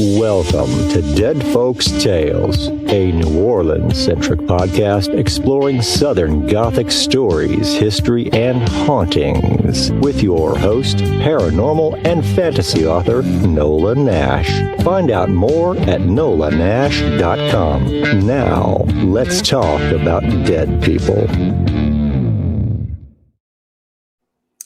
Welcome to Dead Folks Tales, a New Orleans-centric podcast exploring Southern Gothic stories, history, and hauntings, with your host, paranormal and fantasy author, Nola Nash. Find out more at nolanash.com. Now, let's talk about dead people.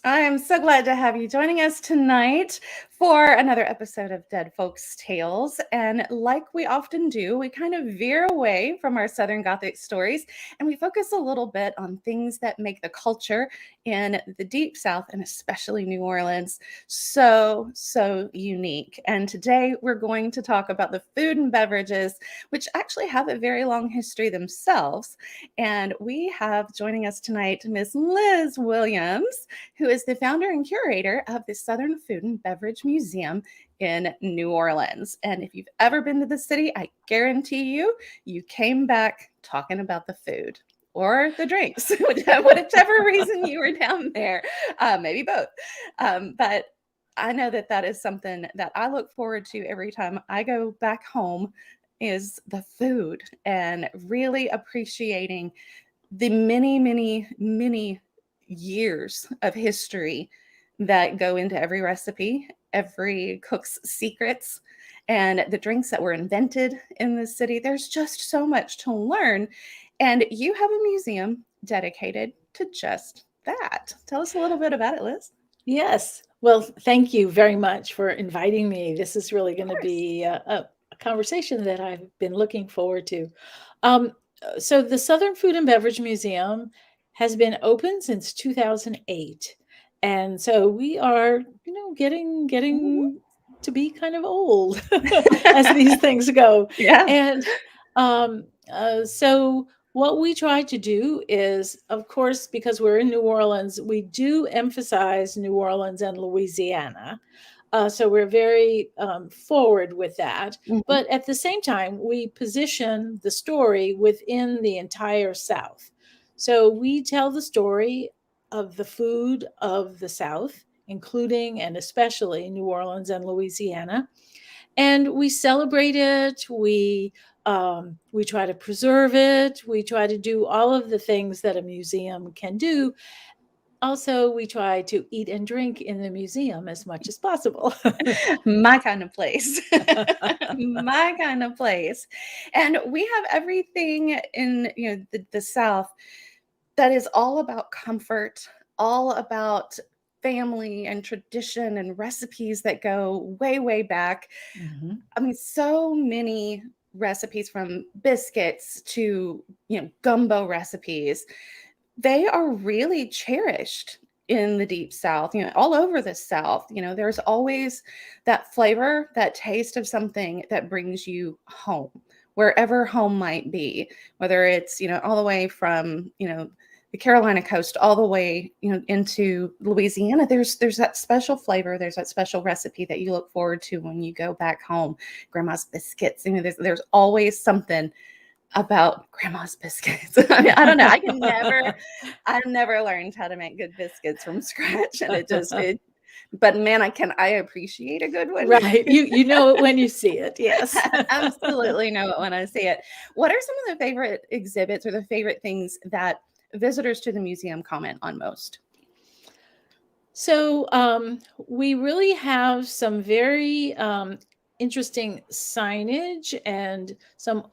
I am so glad to have you joining us tonight for another episode of Dead Folks Tales. And like we often do, we kind of veer away from our Southern Gothic stories and we focus a little bit on things that make the culture in the Deep South and especially New Orleans so unique. And today we're going to talk about the food and beverages, which actually have a very long history themselves. And we have joining us tonight Miss Liz Williams, who is the founder and curator of the Southern Food and Beverage Museum in New Orleans. And if you've ever been to the city, I guarantee you came back talking about the food or the drinks, whichever reason you were down there, maybe both. But I know that is something that I look forward to every time I go back home, is the food, and really appreciating the many years of history that go into every recipe, every cook's secrets, and the drinks that were invented in the city. There's just so much to learn. And you have a museum dedicated to just that. Tell us a little bit about it, Liz. Yes. Well, thank you very much for inviting me. This is really going to be a conversation that I've been looking forward to. So the Southern Food and Beverage Museum has been open since 2008. And so we are, getting to be kind of old as these things go. Yeah. And so what we try to do is, of course, because we're in New Orleans, we do emphasize New Orleans and Louisiana. So we're very forward with that. Mm-hmm. But at the same time, we position the story within the entire South. So we tell the story of the food of the South, including and especially New Orleans and Louisiana. And we celebrate it. We try to preserve it. We try to do all of the things that a museum can do. Also, we try to eat and drink in the museum as much as possible. My kind of place. My kind of place. And we have everything in the South that is all about comfort, all about family and tradition and recipes that go way back. Mm-hmm. I mean, so many recipes, from biscuits to gumbo recipes. They are really cherished in the Deep South, all over the South. There's always that flavor, that taste of something that brings you home, wherever home might be, whether it's, all the way from, the Carolina coast all the way, into Louisiana. There's that special flavor. There's that special recipe that you look forward to when you go back home. Grandma's biscuits. There's always something about Grandma's biscuits. I mean, I don't know. I've never learned how to make good biscuits from scratch, and but man, I appreciate a good one. Right. You know it when you see it. Yes. I absolutely know it when I see it. What are some of the favorite exhibits or the favorite things that visitors to the museum comment on most? So we really have some very interesting signage and some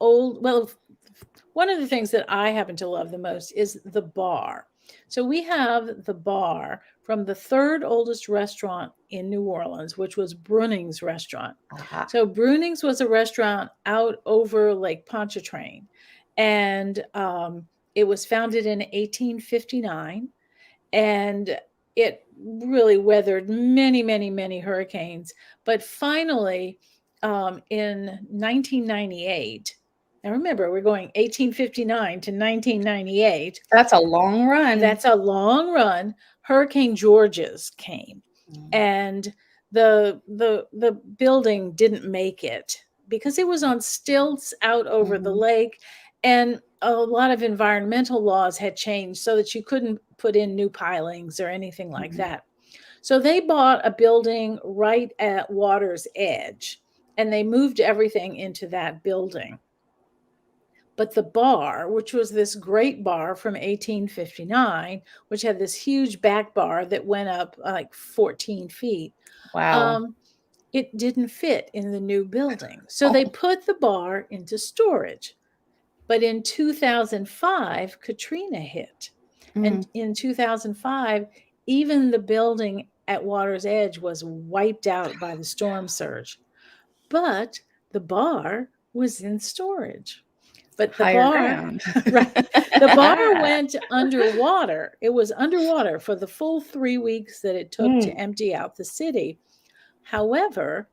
one of the things that I happen to love the most is the bar. So we have the bar from the third oldest restaurant in New Orleans, which was Bruning's restaurant. Uh-huh. So Bruning's was a restaurant out over Lake Pontchartrain, and it was founded in 1859, and it really weathered many hurricanes. But finally, in 1998, now remember, we're going 1859 to 1998. That's a long run. Hurricane Georges came, and the building didn't make it because it was on stilts out over the lake, and a lot of environmental laws had changed so that you couldn't put in new pilings or anything like that. So they bought a building right at water's edge, and they moved everything into that building. But the bar, which was this great bar from 1859, which had this huge back bar that went up like 14 feet, Wow. it didn't fit in the new building. So they put the bar into storage. But in 2005, Katrina hit. And in 2005, even the building at Water's Edge was wiped out by the storm surge. But the bar was in storage. But the Higher bar, ground. right, the bar went underwater. It was underwater for the full 3 weeks that it took to empty out the city. However,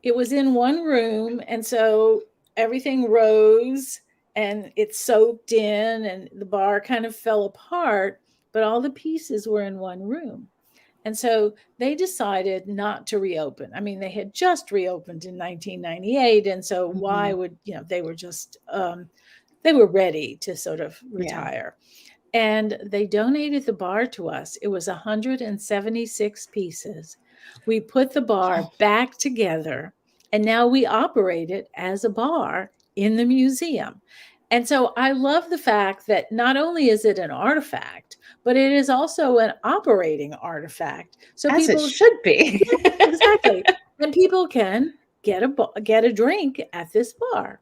it was in one room, and so everything rose and it soaked in, and the bar kind of fell apart, but all the pieces were in one room. And so they decided not to reopen. I mean, they had just reopened in 1998. And so why would, they were just, they were ready to sort of retire. Yeah. And they donated the bar to us. It was 176 pieces. We put the bar back together, and now we operate it as a bar in the museum. And so I love the fact that not only is it an artifact, but it is also an operating artifact. So as people it should be. Exactly. And people can get a drink at this bar.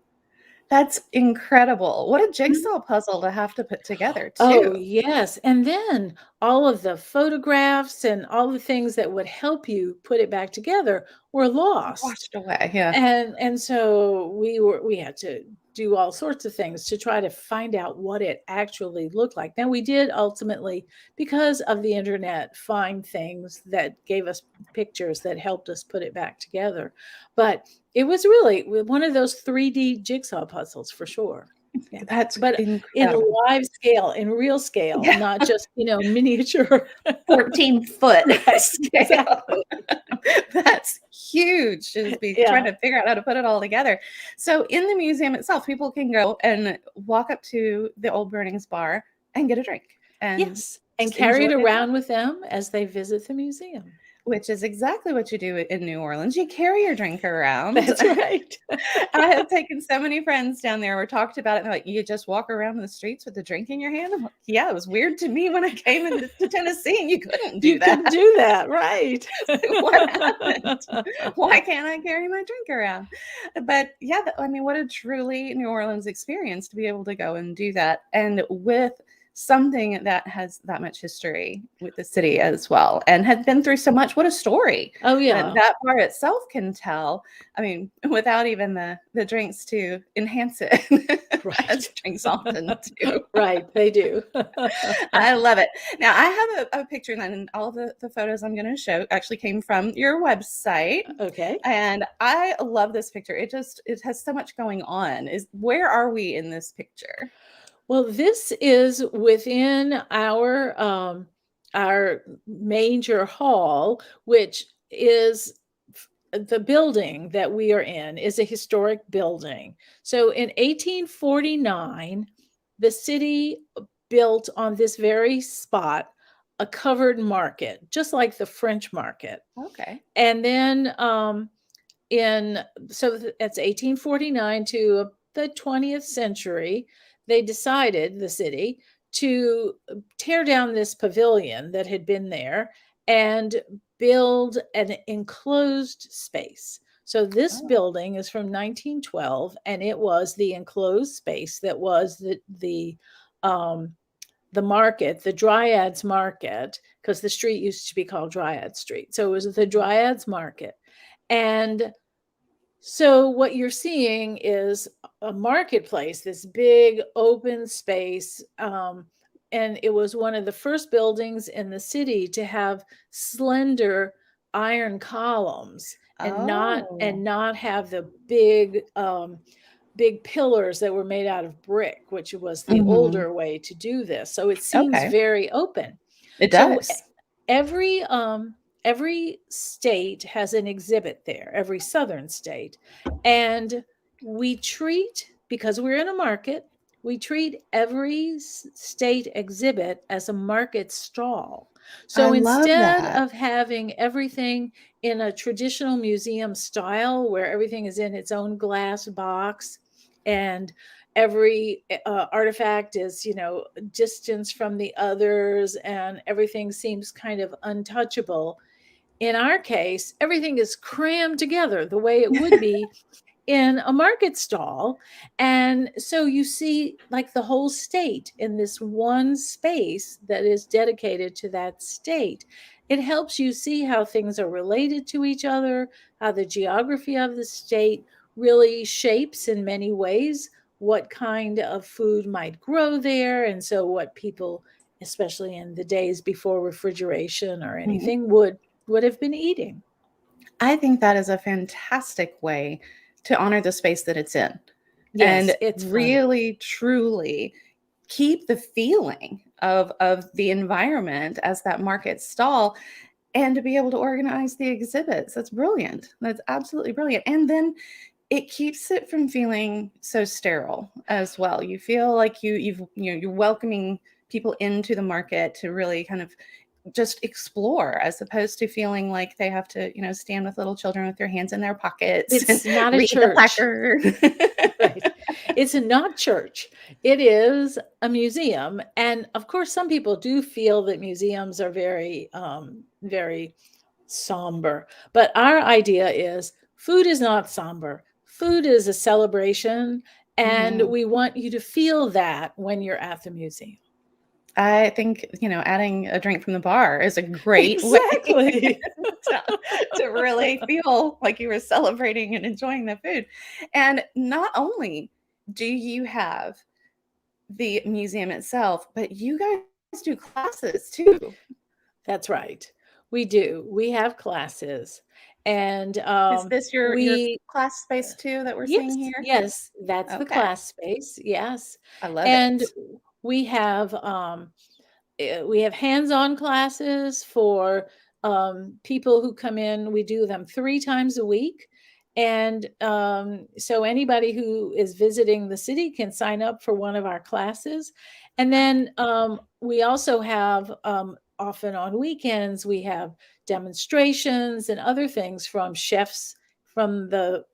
That's incredible. What a jigsaw puzzle to have to put together, too. Oh, yes. And then all of the photographs and all the things that would help you put it back together were lost. Washed away, yeah. And so we had to do all sorts of things to try to find out what it actually looked like. Now, we did ultimately, because of the internet, find things that gave us pictures that helped us put it back together. But it was really one of those 3D jigsaw puzzles for sure. Yeah. That's but incredible. In live scale, in real scale, not just, miniature 14-foot right, scale. Exactly. That's huge to just be trying to figure out how to put it all together. So in the museum itself, people can go and walk up to the Old Burnings bar and get a drink. And and carry it around with them as they visit the museum. Which is exactly what you do in New Orleans. You carry your drink around. That's right. I have taken so many friends down there. We talked about it. And they're like, you just walk around the streets with a drink in your hand? I'm like, yeah, it was weird to me when I came into Tennessee and you couldn't do that. You couldn't do that, right. What happened? Why can't I carry my drink around? But yeah, what a truly New Orleans experience to be able to go and do that. And with something that has that much history with the city as well and had been through so much. What a story. Oh, yeah. That bar itself can tell. I mean, without even the drinks to enhance it. Right. As drinks often do. Right, they do. I love it. Now, I have a picture, and all of the photos I'm going to show actually came from your website. Okay. And I love this picture. It has so much going on. Where are we in this picture? Well, this is within our major hall, which is the building that we are in is a historic building. So in 1849, the city built on this very spot a covered market, just like the French market. Okay. And then that's 1849 to the 20th century, they decided, the city, to tear down this pavilion that had been there and build an enclosed space. So this building is from 1912, and it was the enclosed space that was the market, the Dryads Market, because the street used to be called Dryad Street. So it was the Dryads Market. And so what you're seeing is a marketplace, this big open space. And it was one of the first buildings in the city to have slender iron columns and not have the big pillars that were made out of brick, which was the older way to do this. So it seems very open. It does. So every state has an exhibit there, every southern state. And we treat, because we're in a market, we treat every state exhibit as a market stall. So love instead that. of having everything in a traditional museum style where everything is in its own glass box and every artifact is, distance from the others and everything seems kind of untouchable. In our case, everything is crammed together the way it would be in a market stall. And so you see like the whole state in this one space that is dedicated to that state. It helps you see how things are related to each other, how the geography of the state really shapes in many ways what kind of food might grow there. And so what people, especially in the days before refrigeration or anything, would have been eating. I think that is a fantastic way to honor the space that it's in. Yes, And it's fun. really, truly keep the feeling of the environment as that market stall, and to be able to organize the exhibits. That's brilliant. That's absolutely brilliant. And then it keeps it from feeling so sterile as well. You feel like you're welcoming people into the market to really kind of just explore, as opposed to feeling like they have to, stand with little children with their hands in their pockets It's and not a read the church. placard. Right. It's not church. It is a museum. And of course, some people do feel that museums are very, very somber. But our idea is food is not somber. Food is a celebration. And we want you to feel that when you're at the museum. I think, adding a drink from the bar is a great Exactly. way to really feel like you were celebrating and enjoying the food. And not only do you have the museum itself, but you guys do classes too. That's right. We do. We have classes. And Is this your class space too that we're seeing here? Yes, that's the Okay. class space. Yes. I love And it. we have hands-on classes for people who come in. We do them 3 times a week. And so anybody who is visiting the city can sign up for one of our classes. And then we also have, often on weekends, we have demonstrations and other things from chefs from the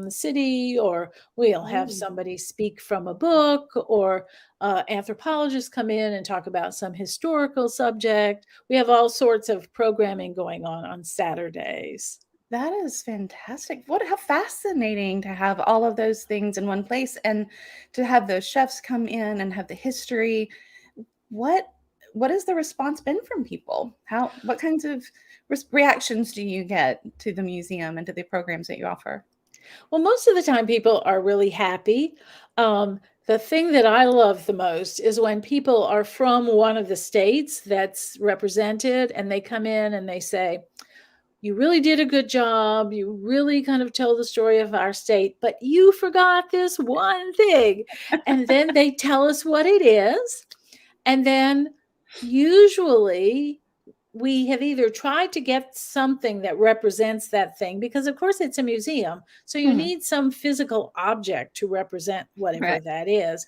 city, or we'll have somebody speak from a book, or anthropologists come in and talk about some historical subject. We have all sorts of programming going on Saturdays. That is fantastic. How fascinating to have all of those things in one place, and to have those chefs come in and have the history. What has the response been from people? What kinds of reactions do you get to the museum and to the programs that you offer? Well, most of the time people are really happy. The thing that I love the most is when people are from one of the states that's represented and they come in and they say, you really did a good job. You really kind of tell the story of our state, but you forgot this one thing. And then they tell us what it is. And then usually we have either tried to get something that represents that thing, because of course it's a museum. So you need some physical object to represent whatever that is.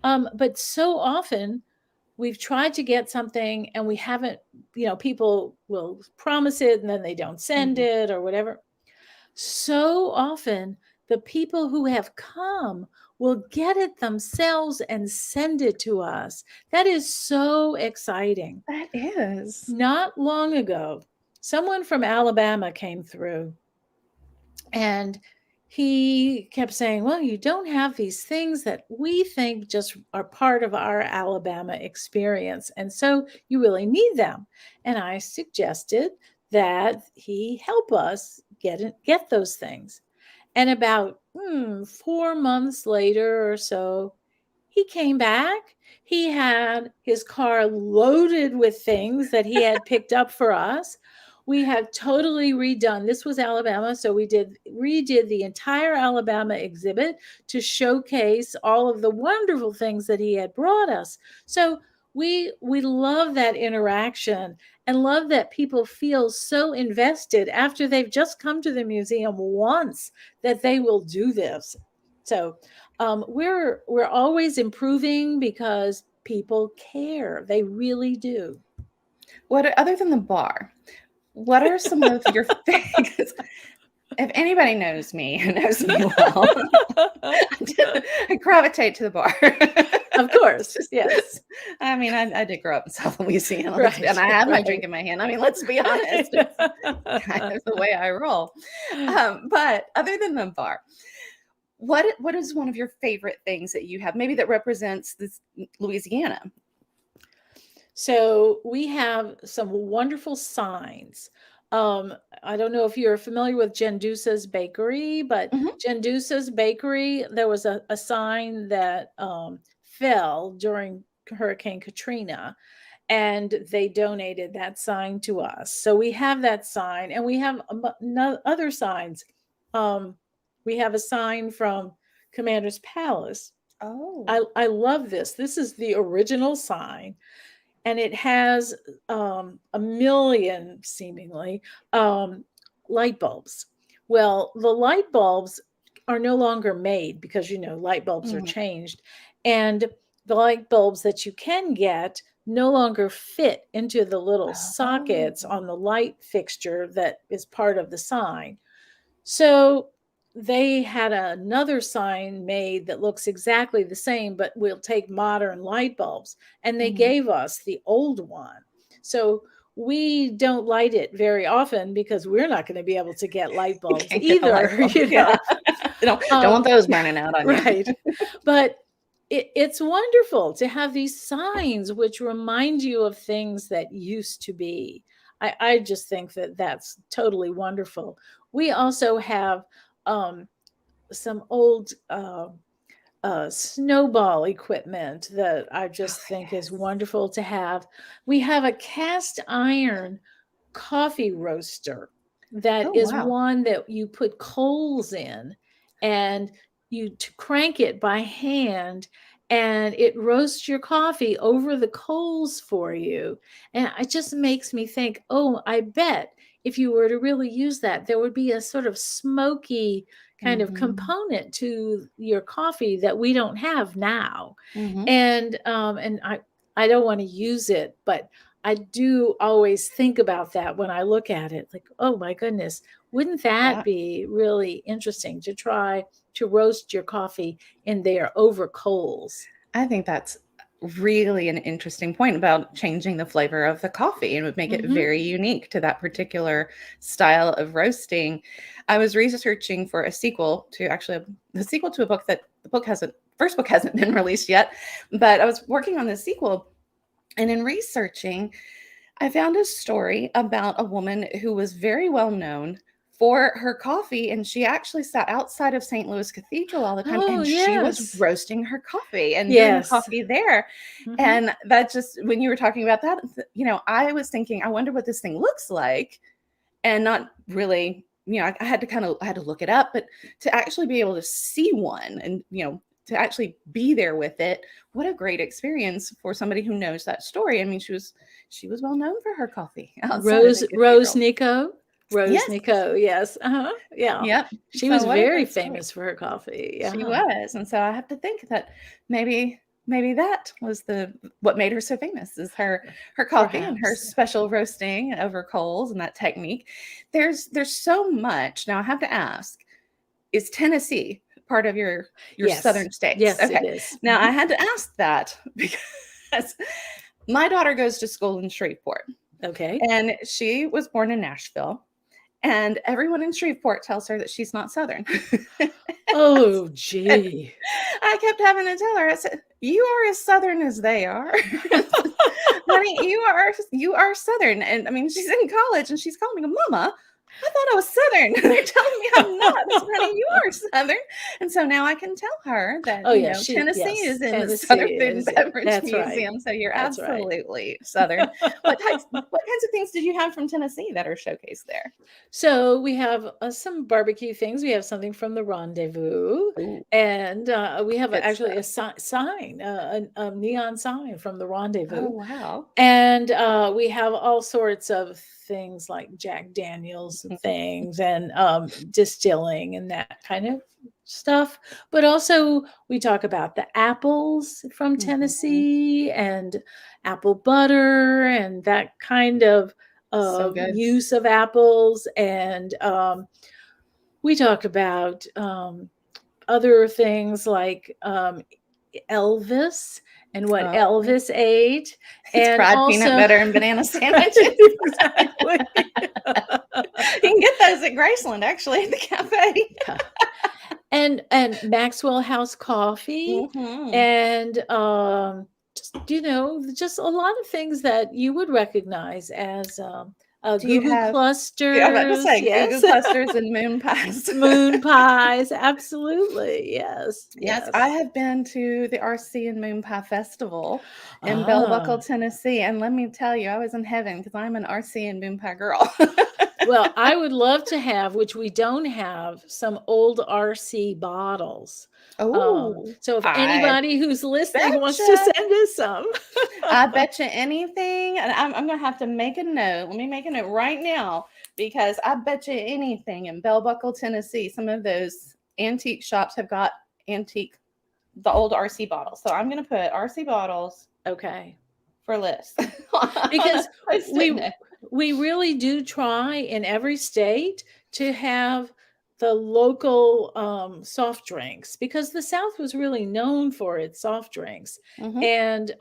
But so often we've tried to get something and we haven't, people will promise it and then they don't send it or whatever. So often the people who have come will get it themselves and send it to us. That is so exciting. That is. Not long ago, someone from Alabama came through and he kept saying, well, you don't have these things that we think just are part of our Alabama experience. And so you really need them. And I suggested that he help us get those things. And about 4 months later or so, he came back. He had his car loaded with things that he had picked up for us. We had totally redone. This was Alabama, so we redid the entire Alabama exhibit to showcase all of the wonderful things that he had brought us. So we love that interaction and love that people feel so invested after they've just come to the museum once that they will do this. So we're always improving because people care. They really do. Other than the bar, what are some of your favorites? If anybody knows me, who knows me well, I gravitate to the bar. Of course, Just- yes. I mean, I did grow up in South Louisiana, Right, and I had my right. drink in my hand. I mean, let's be honest, it's kind of the way I roll. But other than the bar, what is one of your favorite things that you have, maybe that represents this Louisiana? So we have some wonderful signs. I don't know if you're familiar with Jendusa's Bakery, but Mhm. Jendusa's Bakery, there was a sign that fell during Hurricane Katrina, and they donated that sign to us. So we have that sign, and we have other signs. We have a sign from Commander's Palace. Oh, I love this. This is the original sign, and it has a million seemingly light bulbs. Well, the light bulbs are no longer made because light bulbs are mhm. changed, and the light bulbs that you can get no longer fit into the little sockets Oh. on the light fixture that is part of the sign. So they had another sign made that looks exactly the same, but will take modern light bulbs. And they Mhm. gave us the old one. So we don't light it very often because we're not going to be able to get light bulbs Can't get the light either, bulb. Yeah. Don't want those burning out on you. right. But it's wonderful to have these signs which remind you of things that used to be. I just think that that's totally wonderful. We also have some old snowball equipment that I just think is Yes. wonderful to have. We have a cast iron coffee roaster that Oh, is wow. one that you put coals in, and you crank it by hand, and it roasts your coffee over the coals for you. And it just makes me think, oh, I bet if you were to really use that, there would be a sort of smoky kind of Mhm. component to your coffee that we don't have now. Mhm. And I don't want to use it, but I do always think about that when I look at it, like, oh my goodness, wouldn't that Yeah. be really interesting to try to roast your coffee in there over coals? I think that's really an interesting point about changing the flavor of the coffee, and would make it Hmm. very unique to that particular style of roasting. I was researching for a sequel to actually the sequel to a book that the book hasn't first book hasn't been released yet, but I was working on the sequel, and in researching, I found a story about a woman who was very well known for her coffee, and she actually sat outside of St. Louis Cathedral all the time, Oh, and she was yes. roasting her coffee and doing Yes. coffee there. Hmm. And that just when you were talking about that, I was thinking, I wonder what this thing looks like, and not really, I had to I had to look it up, but to actually be able to see one and, to actually be there with it, what a great experience for somebody who knows that story. I mean, she was well known for her coffee outside of the Rose cathedral. Nico. Rose Yes. Nico, yes. Yeah. Yep. She So was what a very great story. famous for her coffee. She Yeah. was. And so I have to think that maybe that was the what made her so famous is her coffee and her Perhaps. special roasting over coals and that technique. There's so much. Now I have to ask, is Tennessee part of your Yes. southern states? Yes, it Okay. is. Now I had to ask that because my daughter goes to school in Shreveport, Okay. and she was born in Nashville, and everyone in Shreveport tells her that she's not Southern. Oh, gee. I kept having to tell her, I said, "You are as Southern as they are." Honey, you are Southern. And I mean, she's in college and she's calling me, Mama, I thought I was Southern. They're telling me I'm not. I said, honey, you are Southern. And so now I can tell her that, Oh, yeah, Tennessee yes, is in the Tennessee Southern Food and is. Beverage That's right. Museum. So you're That's right. absolutely Southern. What kinds of things did you have from Tennessee that are showcased there? So we have some barbecue things. We have something from the Rendezvous, Ooh, and we have good actually stuff. a sign, a neon sign from the Oh, Rendezvous. wow. And we have all sorts of things like Jack Daniels and things, and distilling and that kind of stuff. But also we talk about the apples from Tennessee and apple butter and that kind of So good. use of apples. And we talk about other things like Elvis and what Elvis ate, It's and fried also peanut butter and banana sandwiches. exactly. You can get those at Graceland, actually, at the cafe. Yeah. And Maxwell House coffee, and just a lot of things that you would recognize as Goo clusters. I'm about to say yes. Goo clusters and moon pies. Moon pies, absolutely, yes. Yes, I have been to the RC and Moon Pie Festival in Bell Buckle, Tennessee, and let me tell you, I was in heaven because I'm an RC and Moon Pie girl. Well, I would love to have, which we don't have, some old RC bottles. Oh, so if anybody who's listening wants to send us some, I bet you anything. And I'm going to have to make a note. Let me make a note right now, because I bet you anything in Bell Buckle, Tennessee, some of those antique shops have got the old RC bottles. So I'm going to put RC bottles. Okay. For lists. Because we really do try in every state to have the local soft drinks, because the South was really known for its soft drinks. And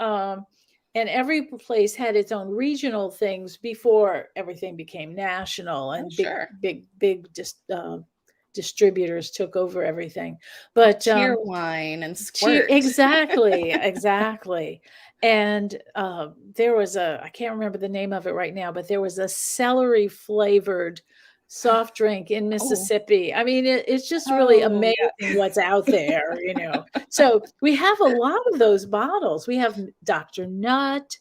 every place had its own regional things before everything became national and big distributors took over everything. But Cheerwine and Squirt. Exactly. And there was I can't remember the name of it right now, but there was a celery flavored soft drink in Mississippi. I mean, it's just really amazing what's out there, So we have a lot of those bottles. We have Dr. Nutt.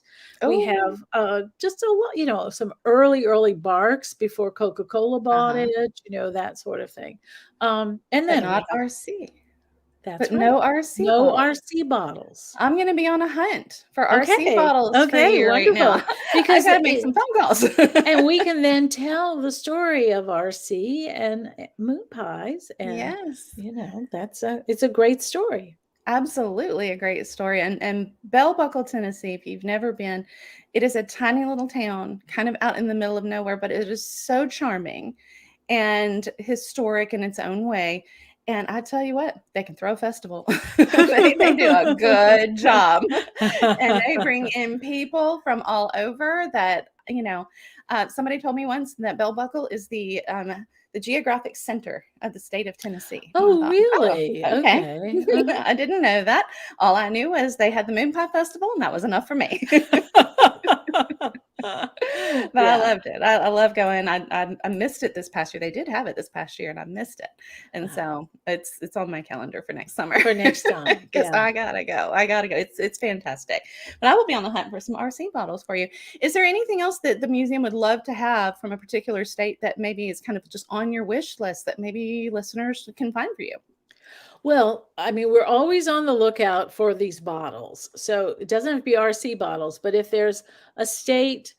We have just a lot, some early barks before Coca-Cola bought it, that sort of thing. And then not RC. That's but right. No RC No bottles. RC bottles. I'm going to be on a hunt for RC bottles for you wonderful. right now. Because I got to make some phone calls. And we can then tell the story of RC and moon pies. And, yes. It's a great story. Absolutely a great story. And Bell Buckle, Tennessee, if you've never been, it is a tiny little town kind of out in the middle of nowhere, but it is so charming and historic in its own way. And I tell you what, they can throw a festival. they do a good job. And they bring in people from all over that, somebody told me once that Bell Buckle is the geographic center of the state of Tennessee. Oh, really? Okay. I didn't know that. All I knew was they had the Moon Pie Festival, and that was enough for me. But I loved it. I love going. I missed it this past year. They did have it this past year, and I missed it. And so it's on my calendar for next summer. For next time. Because I gotta go. It's fantastic. But I will be on the hunt for some RC bottles for you. Is there anything else that the museum would love to have from a particular state that maybe is kind of just on your wish list that maybe listeners can find for you? Well, I mean, we're always on the lookout for these bottles. So it doesn't have to be RC bottles, but if there's a state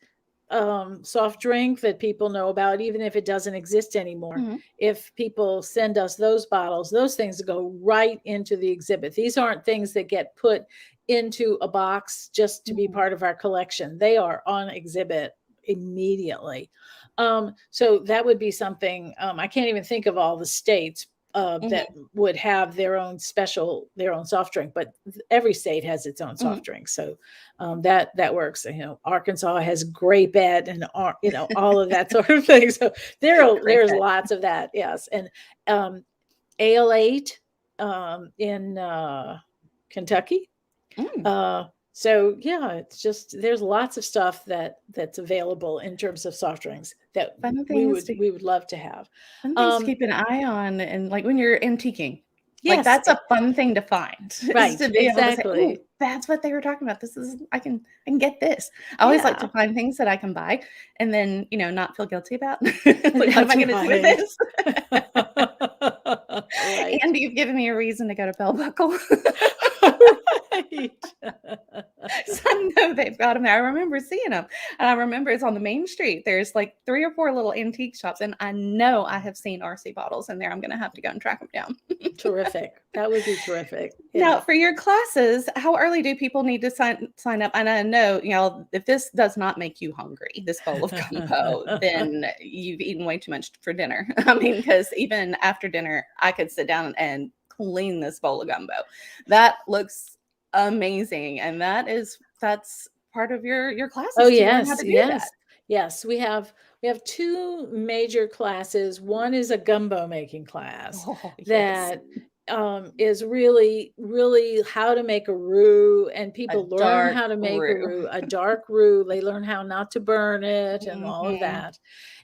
soft drink that people know about, even if it doesn't exist anymore, if people send us those bottles, those things go right into the exhibit. These aren't things that get put into a box just to be part of our collection. They are on exhibit immediately. So that would be something. I can't even think of all the states that would have their own soft drink, but every state has its own soft drink. So that works. Arkansas has Grape Ed and all of that sort of thing. So there's lots of that. Yes. And Ale 8 in Kentucky. So yeah, it's just, there's lots of stuff that's available in terms of soft drinks that we would love to have. Fun things to keep an eye on, and like when you're antiquing, yes, like that's a fun thing to find. Right, to be exactly. Able to say, that's what they were talking about. This is I can get this. I always like to find things that I can buy, and then not feel guilty about. Like, what am I going to do with this? Right. And you've given me a reason to go to Bell Buckle. Right. So I know they've got them there. I remember seeing them. And I remember it's on the main street. There's like 3 or 4 little antique shops. And I know I have seen RC bottles in there. I'm going to have to go and track them down. Terrific. That would be terrific. Now, for your classes, how early do people need to sign up? And I know, if this does not make you hungry, this bowl of gumbo, then you've eaten way too much for dinner. I mean, because even after dinner, I could sit down and clean this bowl of gumbo. That looks amazing. And that's part of your classes. Oh, yes. Yes. We have 2 major classes. One is a gumbo making class that is really, really how to make a roux, and people learn how to make a dark roux. They learn how not to burn it and all of that.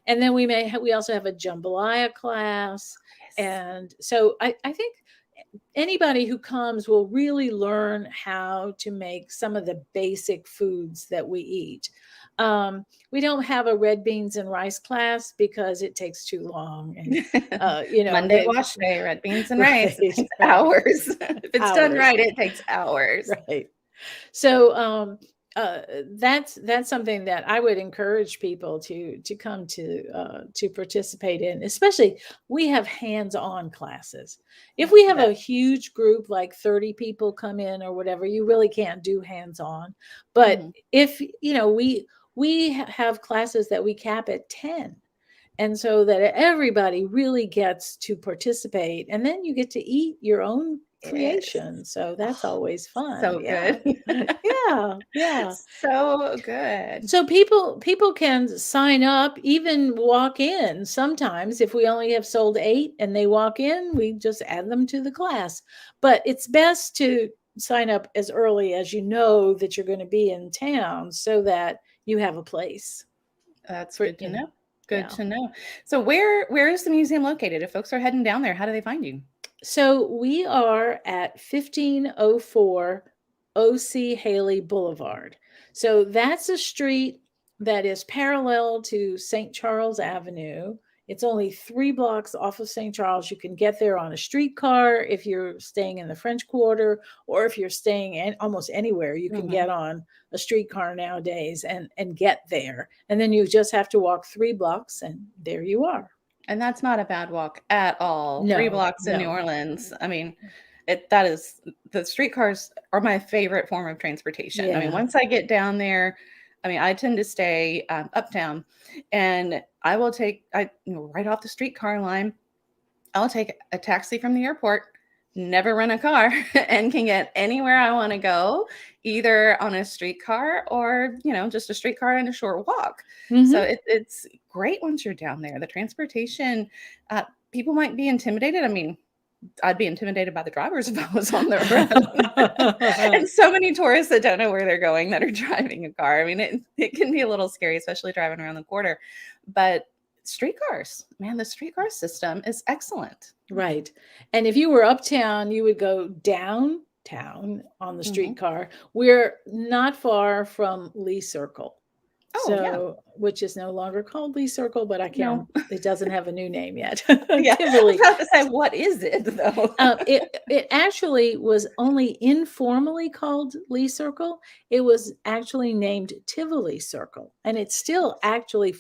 And then we also have a jambalaya class. And so I think anybody who comes will really learn how to make some of the basic foods that we eat. We don't have a red beans and rice class because it takes too long. And, Monday wash day, red beans and rice. It takes hours. If it's done right, it takes hours. Right. So that's something that I would encourage people to come to participate in. Especially, we have hands-on classes. If we have a huge group, like 30 people come in or whatever, you really can't do hands-on. But if we have classes that we cap at 10. And so that everybody really gets to participate, and then you get to eat your own creation. So that's always fun. So good. Yeah. So good. So people can sign up, even walk in. Sometimes if we only have sold 8 and they walk in, we just add them to the class. But it's best to sign up as early as you know that you're going to be in town, so that you have a place. That's good to know. Good to know. So where is the museum located? If folks are heading down there, how do they find you? So we are at 1504 O.C. Haley Boulevard. So that's a street that is parallel to St. Charles Avenue. It's only 3 blocks off of St. Charles. You can get there on a streetcar if you're staying in the French Quarter, or if you're staying almost anywhere, you can get on a streetcar nowadays and get there. And then you just have to walk 3 blocks and there you are. And that's not a bad walk at all. No, 3 blocks in New Orleans. I mean, the streetcars are my favorite form of transportation. Yeah. I mean, once I get down there, I tend to stay uptown, and I will take, right off the streetcar line, I'll take a taxi from the airport, never rent a car, and can get anywhere I want to go, either on a streetcar or, just a streetcar and a short walk. So it's great once you're down there. The transportation, people might be intimidated. I mean, I'd be intimidated by the drivers if I was on the road. And so many tourists that don't know where they're going that are driving a car. I mean, it can be a little scary, especially driving around the quarter. But streetcars, man, the streetcar system is excellent. Right. And if you were uptown, you would go downtown on the streetcar. We're not far from Lee Circle. Which is no longer called Lee Circle, but it doesn't have a new name yet. Yeah, I was about to say, what is it though? It actually was only informally called Lee Circle. It was actually named Tivoli Circle, and it's still actually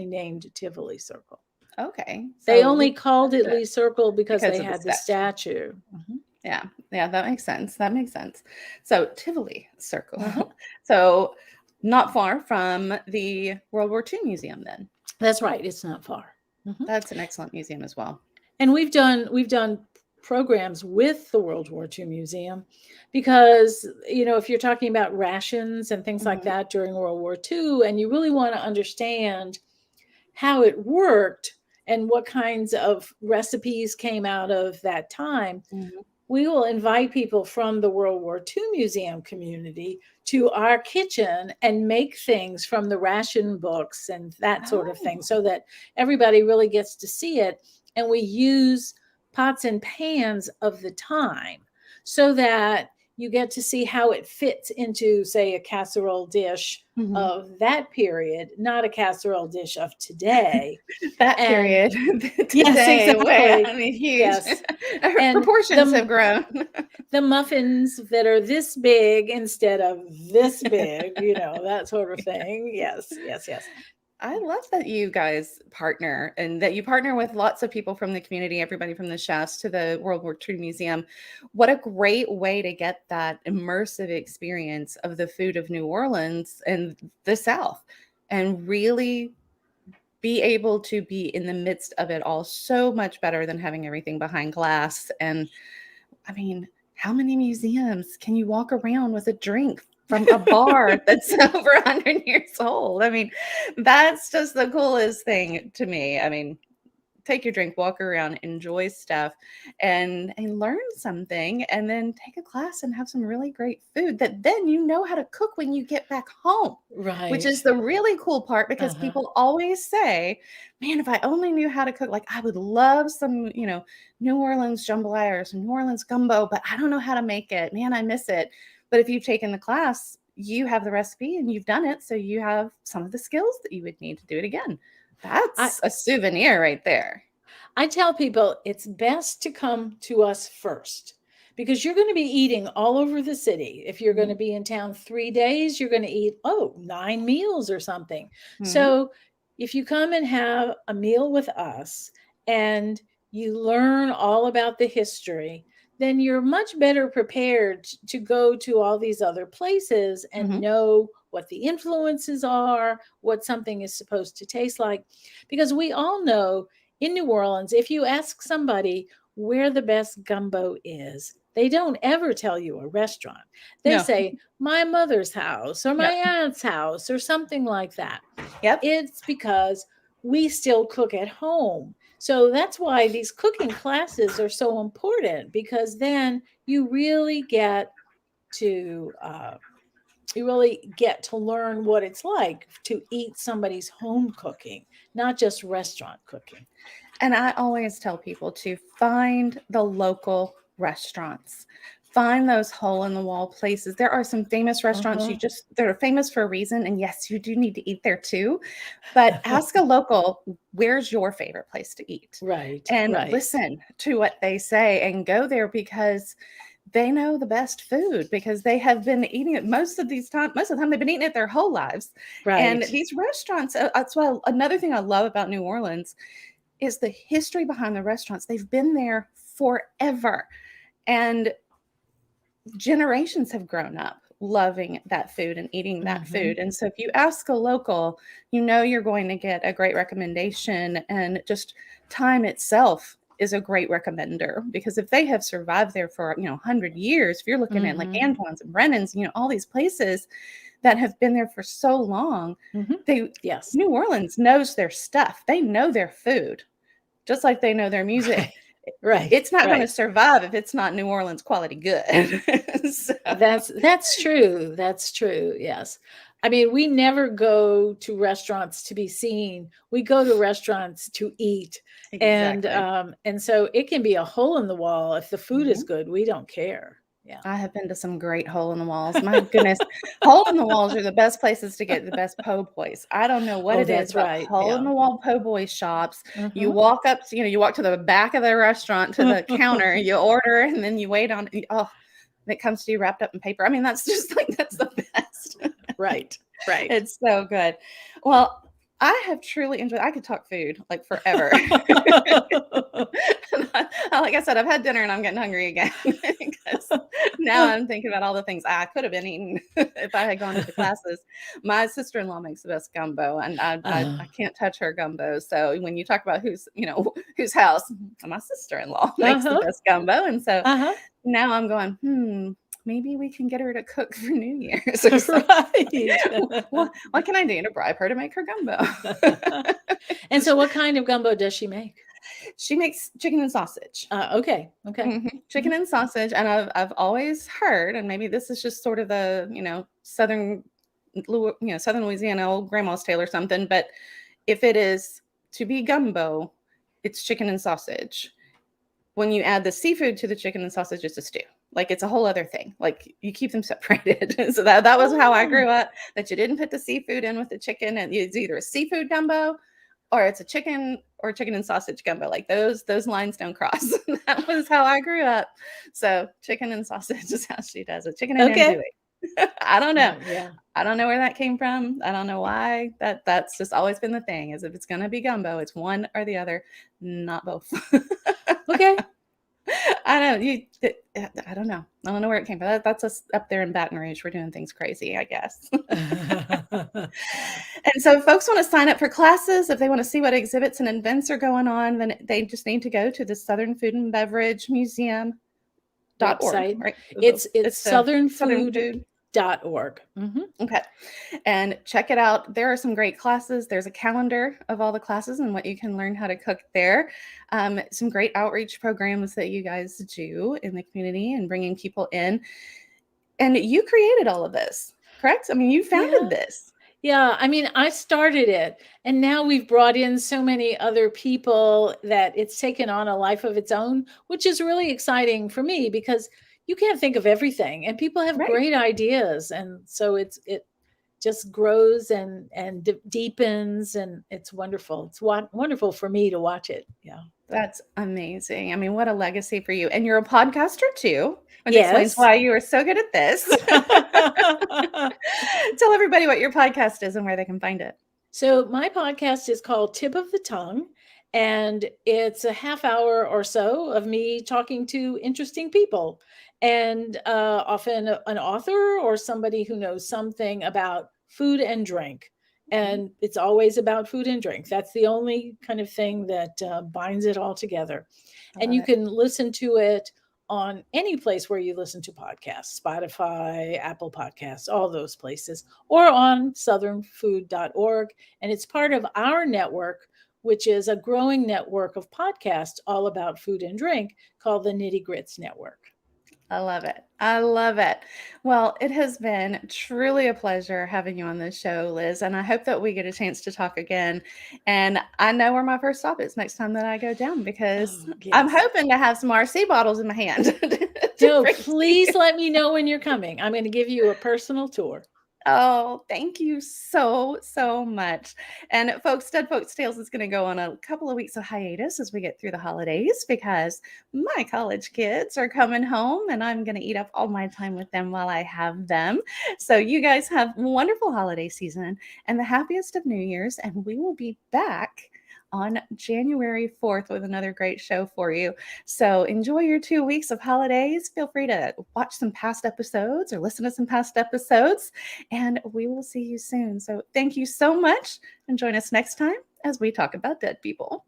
named Tivoli Circle. Okay. They only called it Lee Circle because they had the statue. Yeah, that makes sense. So Tivoli Circle. So not far from the World War II Museum then. That's right. It's not far. That's an excellent museum as well. And we've done programs with the World War II Museum because, if you're talking about rations and things like that during World War II, and you really want to understand how it worked and what kinds of recipes came out of that time, we will invite people from the World War II Museum community to our kitchen and make things from the ration books and that sort of thing, so that everybody really gets to see it. And we use pots and pans of the time so that you get to see how it fits into, say, a casserole dish of that period, not a casserole dish of today. Period. Today, yes, exactly. Huge. And proportions have grown. the muffins that are this big instead of this big, that sort of thing. Yes, yes, yes. I love that you guys partner and that you partner with lots of people from the community, everybody from the chefs to the World War II Museum. What a great way to get that immersive experience of the food of New Orleans and the South and really be able to be in the midst of it all so much better than having everything behind glass. And I mean, how many museums can you walk around with a drink from a bar that's over 100 years old? I mean, that's just the coolest thing to me. I mean, take your drink, walk around, enjoy stuff, and learn something, and then take a class and have some really great food that then you know how to cook when you get back home. Right. Which is the really cool part, because people always say, man, if I only knew how to cook, like I would love some, New Orleans jambalaya or some New Orleans gumbo, but I don't know how to make it. Man, I miss it. But if you've taken the class, you have the recipe and you've done it. So you have some of the skills that you would need to do it again. That's a souvenir right there. I tell people it's best to come to us first, because you're going to be eating all over the city. If you're going to be in town 3 days, you're going to eat, 9 meals or something. So if you come and have a meal with us and you learn all about the history, then you're much better prepared to go to all these other places and know what the influences are, what something is supposed to taste like. Because we all know in New Orleans, if you ask somebody where the best gumbo is, they don't ever tell you a restaurant. They say, my mother's house or my aunt's house or something like that. Yep. It's because we still cook at home. So that's why these cooking classes are so important, because then you really get to learn what it's like to eat somebody's home cooking, not just restaurant cooking. And I always tell people to find the local restaurants. Find those hole-in-the-wall places. There are some famous restaurants they're famous for a reason. And yes, you do need to eat there too. But ask a local, where's your favorite place to eat? Right. And listen to what they say and go there, because they know the best food, because they have been eating it most of the time they've been eating it their whole lives. Right. And these restaurants, that's why another thing I love about New Orleans is the history behind the restaurants. They've been there forever. And generations have grown up loving that food and eating that food. And so if you ask a local, you're going to get a great recommendation, and just time itself is a great recommender, because if they have survived there for 100 years, if you're looking at like Antoine's and Brennan's, all these places that have been there for so long, New Orleans knows their stuff. They know their food, just like they know their music. Right. It's not going to survive if it's not New Orleans quality good. So. That's true. That's true. Yes. I mean, we never go to restaurants to be seen. We go to restaurants to eat. Exactly. And so it can be a hole in the wall. If the food is good, we don't care. Yeah. I have been to some great hole in the walls. My goodness. Hole in the walls are the best places to get the best po' boys. I don't know what it is, but hole in the wall po' boy shops. You walk up, you walk to the back of the restaurant to the counter, you order, and then you wait on it. Oh, it comes to you wrapped up in paper. I mean, that's just like, that's the best. Right. It's so good. Well, I have truly enjoyed. I could talk food like forever. Like I said, I've had dinner and I'm getting hungry again, because now I'm thinking about all the things I could have been eating if I had gone to the classes. My sister-in-law makes the best gumbo, and I can't touch her gumbo. So when you talk about whose house, my sister-in-law makes the best gumbo, and so now I'm going, maybe we can get her to cook for New Year's. Right. What can I do to bribe her to make her gumbo? And so what kind of gumbo does she make? She makes chicken and sausage. Okay. Chicken and sausage. And I've always heard, and maybe this is just sort of the, Southern Louisiana, old grandma's tale or something, but if it is to be gumbo, it's chicken and sausage. When you add the seafood to the chicken and sausage, it's a stew. Like, it's a whole other thing. Like, you keep them separated. So that was how I grew up, that you didn't put the seafood in with the chicken, and it's either a seafood gumbo or it's a chicken and sausage gumbo. Like those lines don't cross. That was how I grew up. So chicken and sausage is how she does it. Chicken and andouille. I don't know. Yeah. I don't know where that came from. I don't know why. That's just always been the thing, is if it's going to be gumbo, it's one or the other, not both. Okay. I don't know. I don't know where it came from. That's us up there in Baton Rouge. We're doing things crazy, I guess. And so if folks want to sign up for classes, if they want to see what exhibits and events are going on, then they just need to go to the Southern Food and Beverage Museum website. Right? It's southernfood.org. Mm-hmm. Okay. And check it out. There are some great classes. There's a calendar of all the classes and what you can learn how to cook there. Some great outreach programs that you guys do in the community and bringing people in. And you created all of this, correct? I mean, you founded this. Yeah, I mean, I started it, and now we've brought in so many other people that it's taken on a life of its own, which is really exciting for me because you can't think of everything, and people have great ideas, and so it just grows and deepens, and it's wonderful. It's wonderful for me to watch it. Yeah, that's amazing. I mean, what a legacy for you, and you're a podcaster too. Which explains why you are so good at this. Tell everybody what your podcast is and where they can find it. So my podcast is called Tip of the Tongue, and it's a half hour or so of me talking to interesting people, and often an author or somebody who knows something about food and drink. And it's always about food and drink. That's the only kind of thing that binds it all together. And you can listen to it on any place where you listen to podcasts, Spotify, Apple Podcasts, all those places, or on southernfood.org. And it's part of our network, which is a growing network of podcasts all about food and drink called the Nitty Grits Network. I love it. I love it. Well, it has been truly a pleasure having you on this show, Liz, and I hope that we get a chance to talk again. And I know where my first stop is next time that I go down, because I'm hoping to have some RC bottles in my hand. So please let me know when you're coming. I'm going to give you a personal tour. Oh, thank you so much. And folks, Dead Folks Tales is going to go on a couple of weeks of hiatus as we get through the holidays, because my college kids are coming home and I'm going to eat up all my time with them while I have them. So you guys have a wonderful holiday season and the happiest of New Year's. And we will be back on January 4th with another great show for you. So enjoy your 2 weeks of holidays. Feel free to watch some past episodes or listen to some past episodes, and we will see you soon. So thank you so much, and join us next time as we talk about dead people.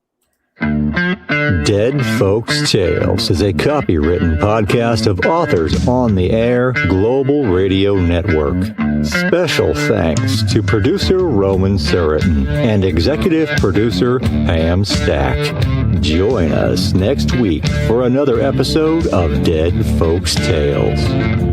Dead Folks Tales is a copywritten podcast of Authors on the Air Global Radio Network. Special thanks to producer Roman Suritin and executive producer Pam Stack. Join us next week for another episode of Dead Folks Tales.